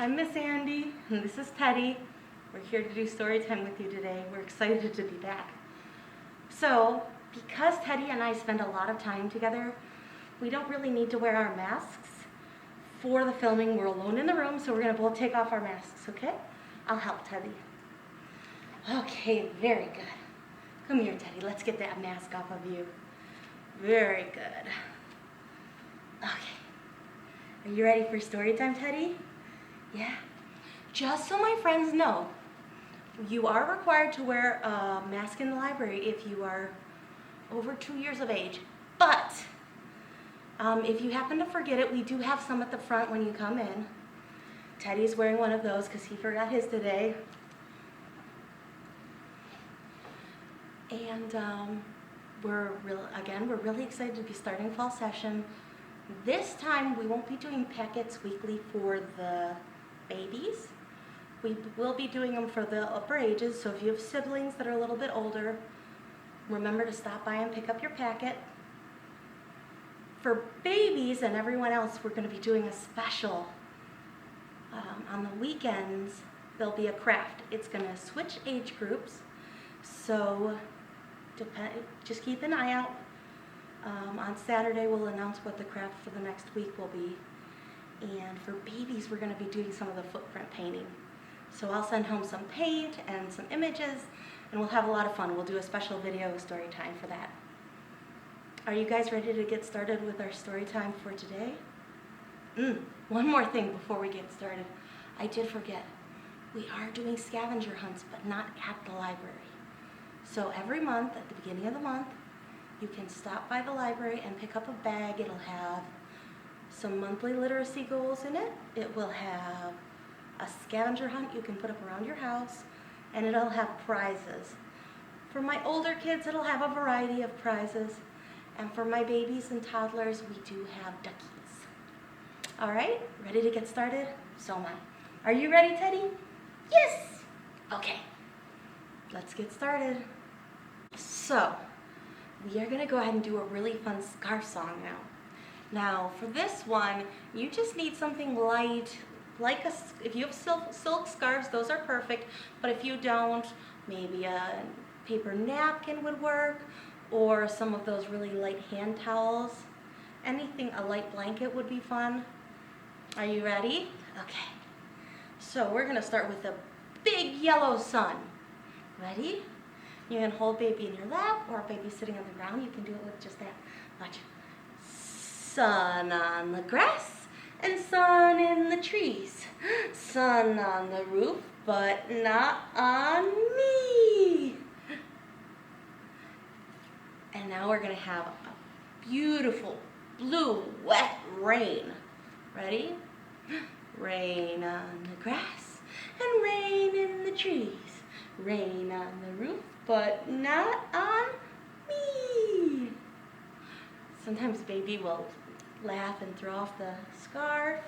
I'm Miss Andi, and this is Teddy. We're here to do story time with you today. We're excited to be back. So, because Teddy and I spend a lot of time together, we don't really need to wear our masks for the filming. We're alone in the room, so we're going to both take off our masks, okay? I'll help Teddy. Okay, very good. Come here, Teddy. Let's get that mask off of you. Very good. Okay. Are you ready for story time, Teddy? Yeah. Just so my friends know, you are required to wear a mask in the library if you are over 2 years of age. But if you happen to forget it, we do have some at the front when you come in. Teddy's wearing one of those because he forgot his today. And we're really excited to be starting fall session. This time we won't be doing packets weekly for the babies. We will be doing them for the upper ages, so if you have siblings that are a little bit older, remember to stop by and pick up your packet. For babies and everyone else, we're going to be doing a special. On the weekends, there'll be a craft. It's going to switch age groups, so just keep an eye out. On Saturday, we'll announce what the craft for the next week will be. And for babies, we're going to be doing some of the footprint painting. So I'll send home some paint and some images, and we'll have a lot of fun. We'll do a special video story time for that. Are you guys ready to get started with our story time for today? One more thing before we get started. I did forget. We are doing scavenger hunts, but not at the library. So every month, at the beginning of the month, you can stop by the library and pick up a bag. It'll have some monthly literacy goals in it. It will have a scavenger hunt you can put up around your house, and it'll have prizes. For my older kids, it'll have a variety of prizes, and for my babies and toddlers, we do have duckies. All right, ready to get started? So am I. Are you ready, Teddy? Yes! Okay, let's get started. So, we are gonna go ahead and do a really fun scarf song now. Now, for this one, you just need something light, like if you have silk scarves, those are perfect, but if you don't, maybe a paper napkin would work, or some of those really light hand towels. Anything, a light blanket would be fun. Are you ready? Okay. So we're gonna start with a big yellow sun. Ready? You can hold baby in your lap, or baby sitting on the ground. You can do it with just that. Watch. Sun on the grass and sun in the trees. Sun on the roof, but not on me. And now we're going to have a beautiful blue wet rain. Ready? Rain on the grass and rain in the trees. Rain on the roof, but not on me. Sometimes baby will laugh and throw off the scarf.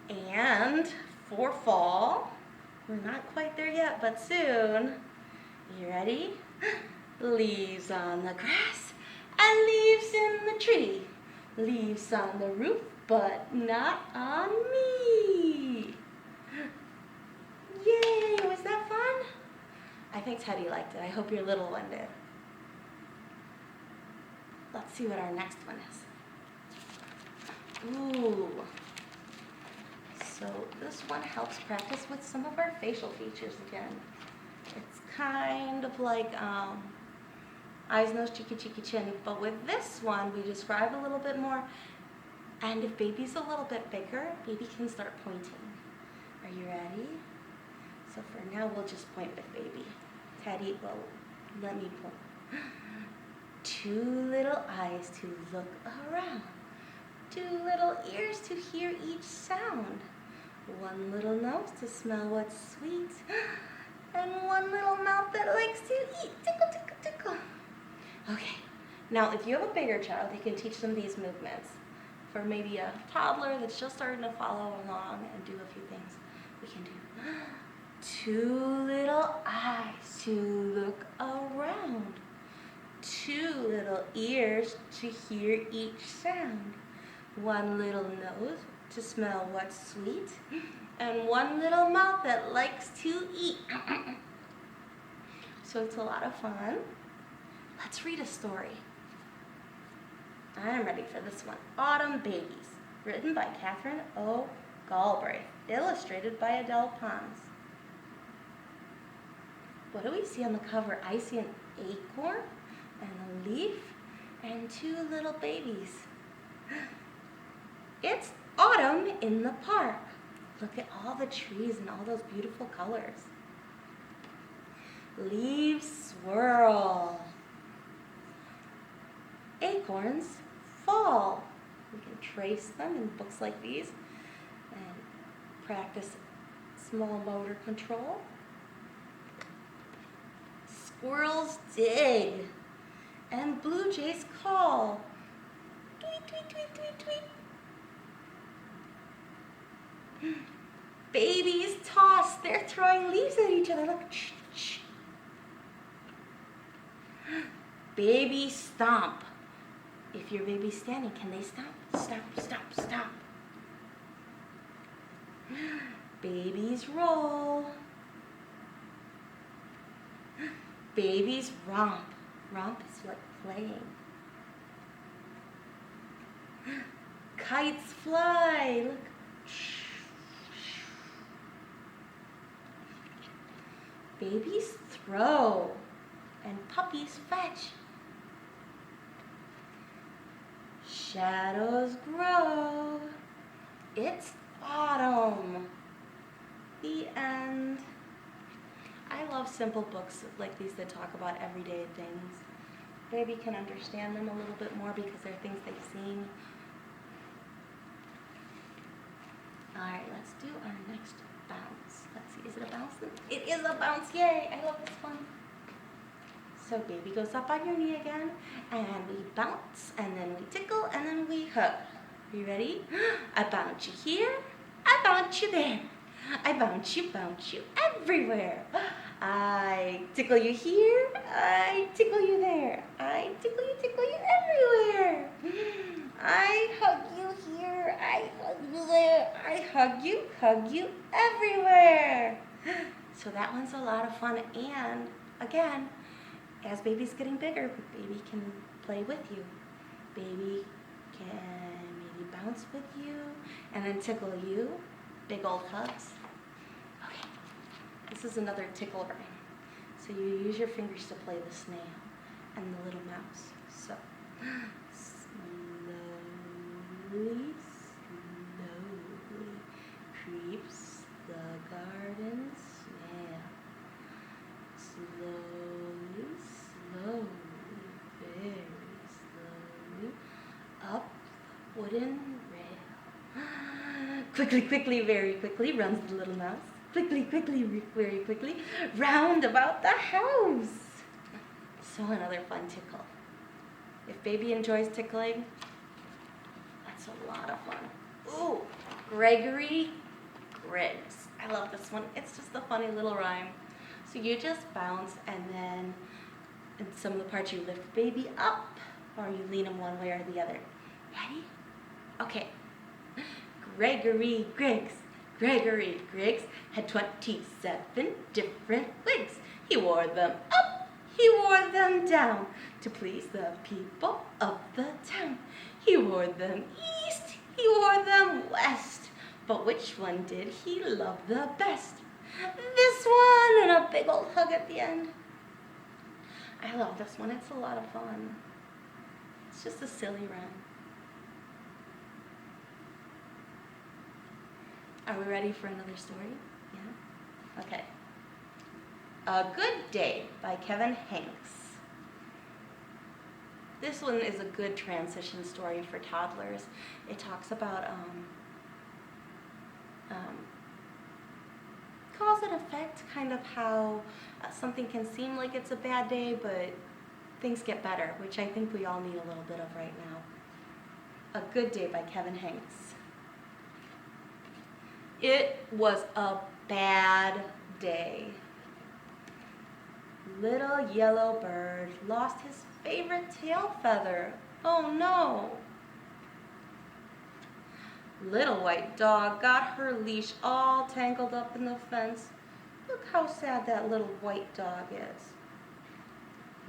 And for fall, we're not quite there yet, but soon. You ready? Leaves on the grass and leaves in the tree. Leaves on the roof, but not on me. Yay, was that fun? I think Teddy liked it. I hope your little one did. Let's see what our next one is. Ooh. So this one helps practice with some of our facial features again. It's kind of like eyes, nose, cheeky, cheeky, chin, but with this one we describe a little bit more, and if baby's a little bit bigger, baby can start pointing. Are you ready? So for now we'll just point with baby. Teddy will let me point. 2 little eyes to look around. 2 little ears to hear each sound. 1 little nose to smell what's sweet. And 1 little mouth that likes to eat. Tickle, tickle, tickle. Okay, now if you have a bigger child, you can teach them these movements. For maybe a toddler that's just starting to follow along and do a few things, we can do 2 little eyes to look around. 2 little ears to hear each sound. 1 little nose to smell what's sweet, and one little mouth that likes to eat. So it's a lot of fun. Let's read a story. I'm ready for this one. Autumn Babies, written by Catherine O. Galbraith, illustrated by Adele Pons. What do we see on the cover? I see an acorn and a leaf and two little babies. It's autumn in the park. Look at all the trees and all those beautiful colors. Leaves swirl. Acorns fall. We can trace them in books like these and practice small motor control. Squirrels dig and blue jays call. Tweet, tweet, tweet, tweet, tweet. Babies toss. They're throwing leaves at each other. Look. Baby stomp. If your baby's standing, can they stomp? Stomp, stomp, stomp. Babies roll. Babies romp. Romp is like playing. Kites fly. Look. Babies throw and puppies fetch. Shadows grow. It's autumn. The end. I love simple books like these that talk about everyday things. Baby can understand them a little bit more because they're things they've seen. Alright, let's do our next bounce. Let's see, is it a bounce? It is a bounce, yay! I love this one. So baby goes up on your knee again, and we bounce, and then we tickle, and then we hug. Are you ready? I bounce you here, I bounce you there. I bounce you everywhere. I tickle you here, I tickle you there. I tickle you everywhere. I hug you here, I hug you there. I hug you everywhere. So that one's a lot of fun, and again, as baby's getting bigger, baby can play with you. Baby can maybe bounce with you and then tickle you. Big old hugs. Okay, this is another tickle rhyme. So you use your fingers to play the snail and the little mouse. So, slowly, slowly creeps the garden snail. Slowly, slowly, very slowly, up the wooden rail. Quickly, quickly, very quickly runs the little mouse. Quickly, quickly, very quickly, round about the house. So another fun tickle. If baby enjoys tickling, that's a lot of fun. Ooh, Gregory Griggs. I love this one. It's just a funny little rhyme. So you just bounce, and then in some of the parts you lift baby up, or you lean him one way or the other. Ready? Okay. Gregory Griggs. Gregory Griggs had 27 different wigs. He wore them up, he wore them down, to please the people of the town. He wore them east, he wore them west, but which one did he love the best? This one, and a big old hug at the end. I love this one, it's a lot of fun. It's just a silly rhyme. Are we ready for another story? Yeah? Okay. A Good Day by Kevin Hanks. This one is a good transition story for toddlers. It talks about cause and effect, kind of how something can seem like it's a bad day, but things get better, which I think we all need a little bit of right now. A Good Day by Kevin Hanks. It was a bad day. Little yellow bird lost his favorite tail feather. Oh no. Little white dog got her leash all tangled up in the fence. Look how sad that little white dog is.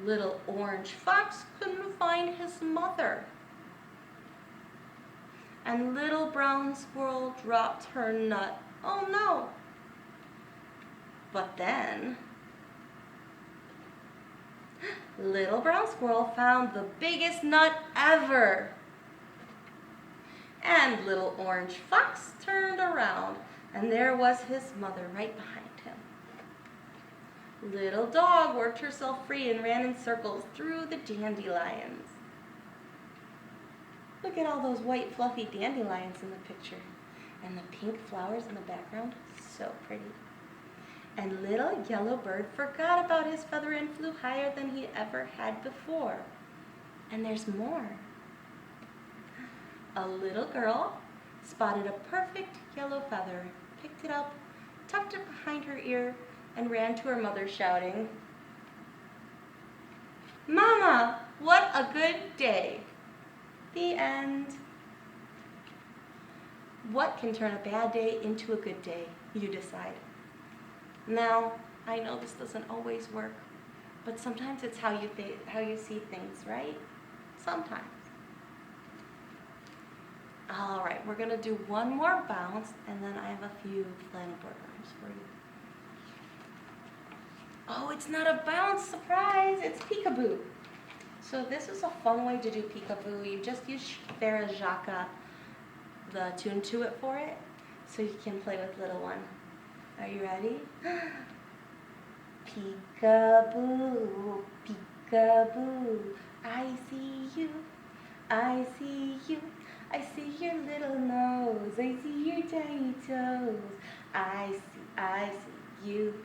Little orange fox couldn't find his mother. And little brown squirrel dropped her nut. Oh no! But then, little brown squirrel found the biggest nut ever. And little orange fox turned around, and there was his mother right behind him. Little dog worked herself free and ran in circles through the dandelions. Look at all those white fluffy dandelions in the picture, and the pink flowers in the background, so pretty. And little yellow bird forgot about his feather and flew higher than he ever had before. And there's more. A little girl spotted a perfect yellow feather, picked it up, tucked it behind her ear, and ran to her mother shouting, "Mama, what a good day!" The end. What can turn a bad day into a good day? You decide. Now, I know this doesn't always work, but sometimes it's how you see things, right? Sometimes. All right, we're gonna do one more bounce, and then I have a few flannel bookworms for you. Oh, it's not a bounce, surprise, it's peekaboo. So this is a fun way to do peekaboo. You just use Farah Jaka, the tune to it for it, so you can play with little one. Are you ready? Peekaboo, peekaboo, I see you, I see you. I see your little nose, I see your tiny toes. I see you,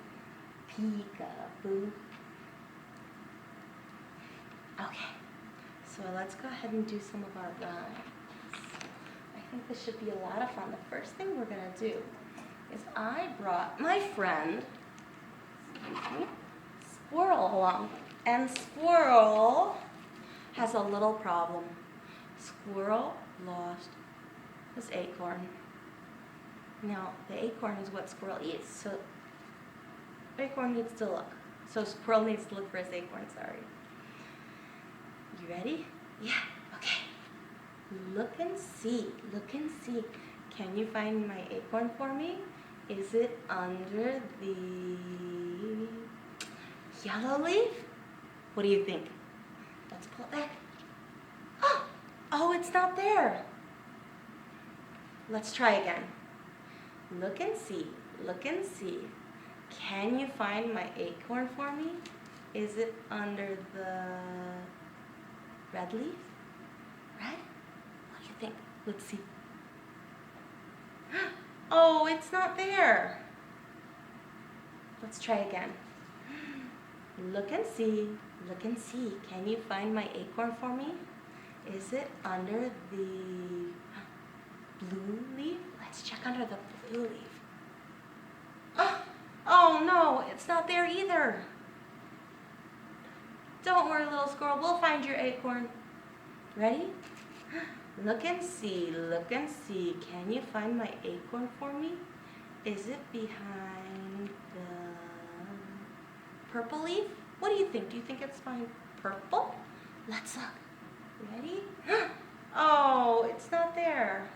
peekaboo. Okay, so let's go ahead and do some of our rhymes. I think this should be a lot of fun. The first thing we're gonna do is I brought my friend, Squirrel along. And Squirrel has a little problem. Squirrel lost his acorn. Now, the acorn is what Squirrel eats, so acorn needs to look. So Squirrel needs to look for his acorn, sorry. You ready? Yeah, okay. Look and see, look and see. Can you find my acorn for me? Is it under the yellow leaf? What do you think? Let's pull it back. Oh, it's not there. Let's try again. Look and see, look and see. Can you find my acorn for me? Is it under the red leaf? Red? What do you think? Let's see. Oh, it's not there. Let's try again. Look and see, look and see. Can you find my acorn for me? Is it under the blue leaf? Let's check under the blue leaf. Oh no, it's not there either. Don't worry, little squirrel, we'll find your acorn. Ready? Look and see, look and see. Can you find my acorn for me? Is it behind the purple leaf? What do you think? Do you think it's behind purple? Let's look. Ready? Oh, it's not there.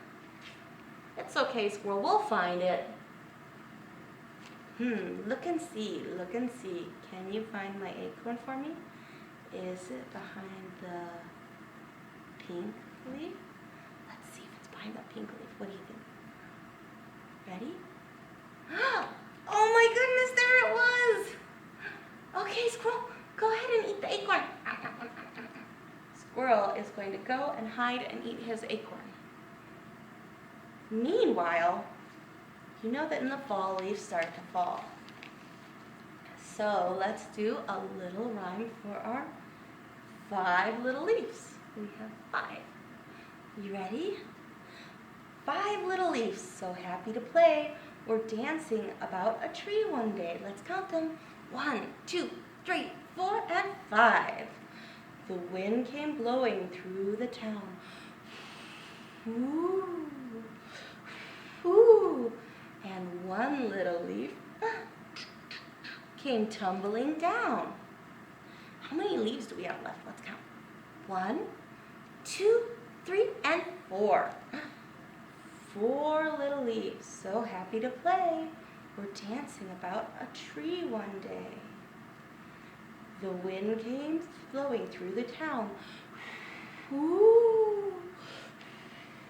It's okay, squirrel, we'll find it. Look and see, look and see. Can you find my acorn for me? Is it behind the pink leaf? Let's see if it's behind the pink leaf. What do you think? Ready? Oh my goodness, there it was! Okay, squirrel, go ahead and eat the acorn. Squirrel is going to go and hide and eat his acorn. Meanwhile, you know that in the fall, leaves start to fall. So let's do a little rhyme for our 5 little leaves. We have 5. You ready? 5 little leaves, so happy to play. We're dancing about a tree one day. Let's count them. 1, 2, 3, 4, and 5. The wind came blowing through the town. Ooh, little leaf came tumbling down. How many leaves do we have left? Let's count. 1, 2, 3, and 4. 4 little leaves, so happy to play, were dancing about a tree one day. The wind came blowing through the town. Ooh,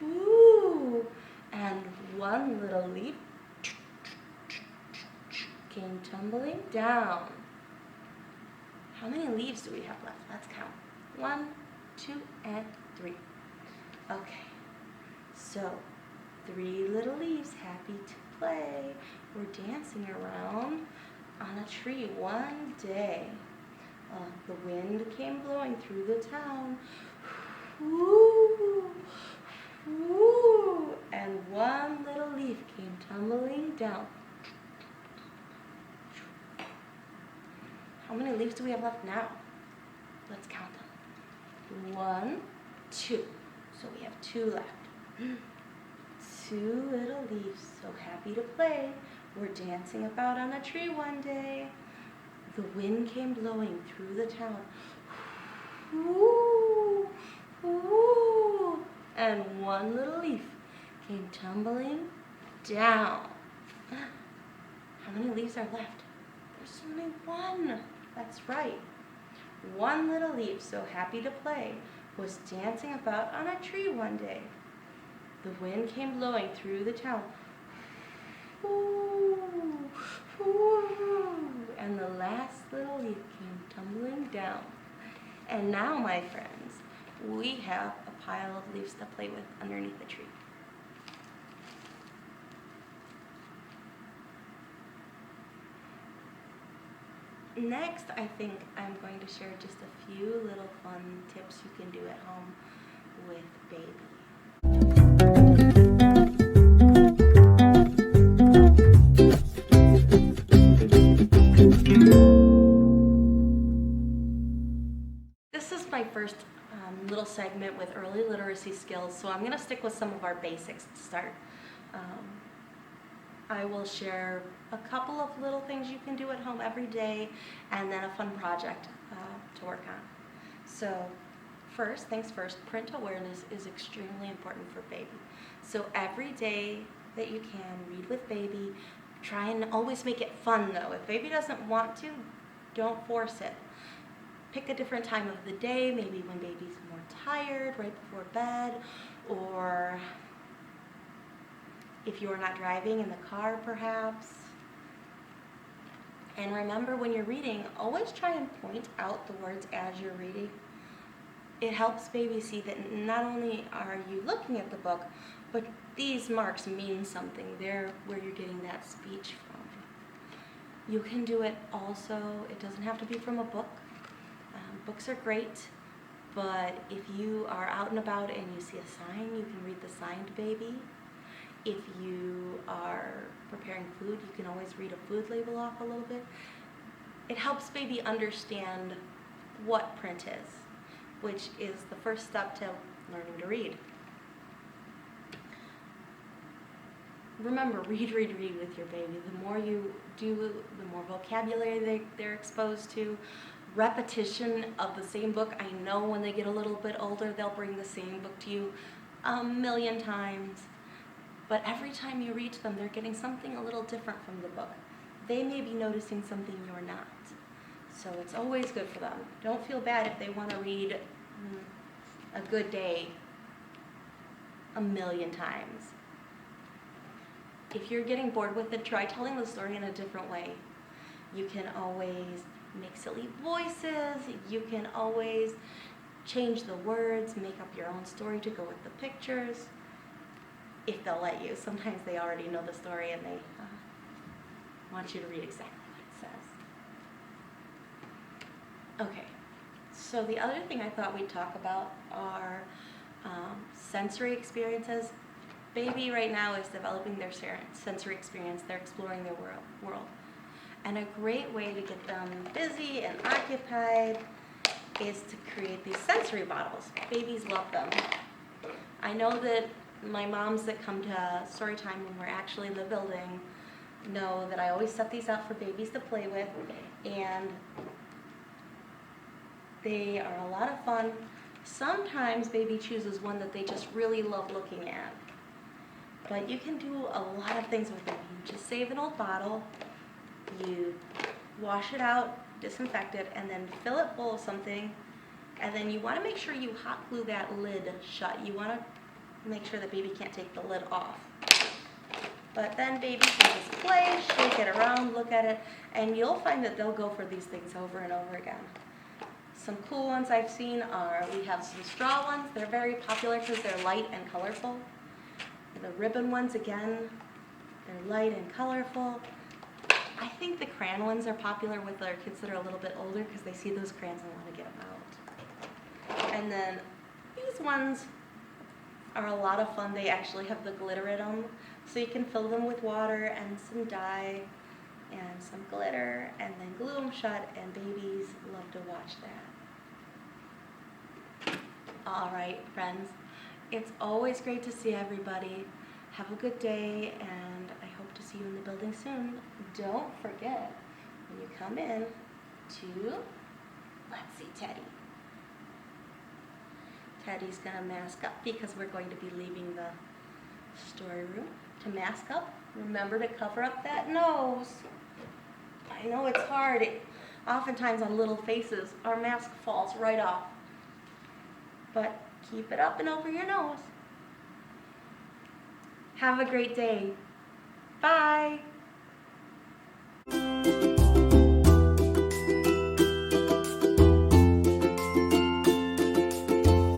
ooh, and one little leaf came tumbling down. How many leaves do we have left? Let's count. 1, 2, and 3. Okay, so 3 little leaves, happy to play, were dancing around on a tree one day. The wind came blowing through the town. Woo, woo, and one little leaf came tumbling down. How many leaves do we have left now? Let's count them. 1, 2. So we have 2 left. 2 little leaves, so happy to play, were dancing about on a tree one day. The wind came blowing through the town. Ooh, ooh, and one little leaf came tumbling down. How many leaves are left? There's only 1. That's right. 1 little leaf, so happy to play, was dancing about on a tree one day. The wind came blowing through the town. Ooh, ooh, and the last little leaf came tumbling down. And now, my friends, we have a pile of leaves to play with underneath the tree. Next, I think I'm going to share just a few little fun tips you can do at home with baby. This is my first little segment with early literacy skills, so I'm going to stick with some of our basics to start. I will share a couple of little things you can do at home every day, and then a fun project to work on. So first things first, print awareness is extremely important for baby. So every day that you can, read with baby. Try and always make it fun though. If baby doesn't want to, don't force it. Pick a different time of the day, maybe when baby's more tired, right before bed, or if you're not driving, in the car perhaps. And remember, when you're reading, always try and point out the words as you're reading. It helps baby see that not only are you looking at the book, but these marks mean something. They're where you're getting that speech from. You can do it also, it doesn't have to be from a book. Books are great, but if you are out and about and you see a sign, you can read the sign to baby. If you are preparing food, you can always read a food label off a little bit. It helps baby understand what print is, which is the first step to learning to read. Remember, read with your baby. The more you do, the more vocabulary they're exposed to. Repetition of the same book. I know when they get a little bit older, they'll bring the same book to you a million times. But every time you read to them, they're getting something a little different from the book. They may be noticing something you're not. So it's always good for them. Don't feel bad if they want to read A Good Day a million times. If you're getting bored with it, try telling the story in a different way. You can always make silly voices. You can always change the words, make up your own story to go with the pictures. If they'll let you. Sometimes they already know the story and they want you to read exactly what it says. Okay, so the other thing I thought we'd talk about are sensory experiences. Baby right now is developing their sensory experience. They're exploring their world. And a great way to get them busy and occupied is to create these sensory bottles. Babies love them. I know that my moms that come to story time when we're actually in the building, know that I always set these out for babies to play with, and they are a lot of fun. Sometimes baby chooses one that they just really love looking at. But you can do a lot of things with them. You just save an old bottle, you wash it out, disinfect it, and then fill it full of something. And then you want to make sure you hot glue that lid shut. You want to make sure that baby can't take the lid off. But then baby can just play, shake it around, look at it, and you'll find that they'll go for these things over and over again. Some cool ones I've seen are, we have some straw ones. They're very popular because they're light and colorful. The ribbon ones, again, they're light and colorful. I think the crayon ones are popular with our kids that are a little bit older because they see those crayons and want to get them out. And then these ones are a lot of fun. They actually have the glitter in them, so you can fill them with water and some dye and some glitter and then glue them shut, and babies love to watch that. All right, friends, it's always great to see everybody. Have a good day, and I hope to see you in the building soon. Don't forget, when you come in to, let's see, Teddy. Teddy's gonna mask up because we're going to be leaving the story room. To mask up, remember to cover up that nose. I know it's hard. Oftentimes on little faces, our mask falls right off. But keep it up and over your nose. Have a great day. Bye.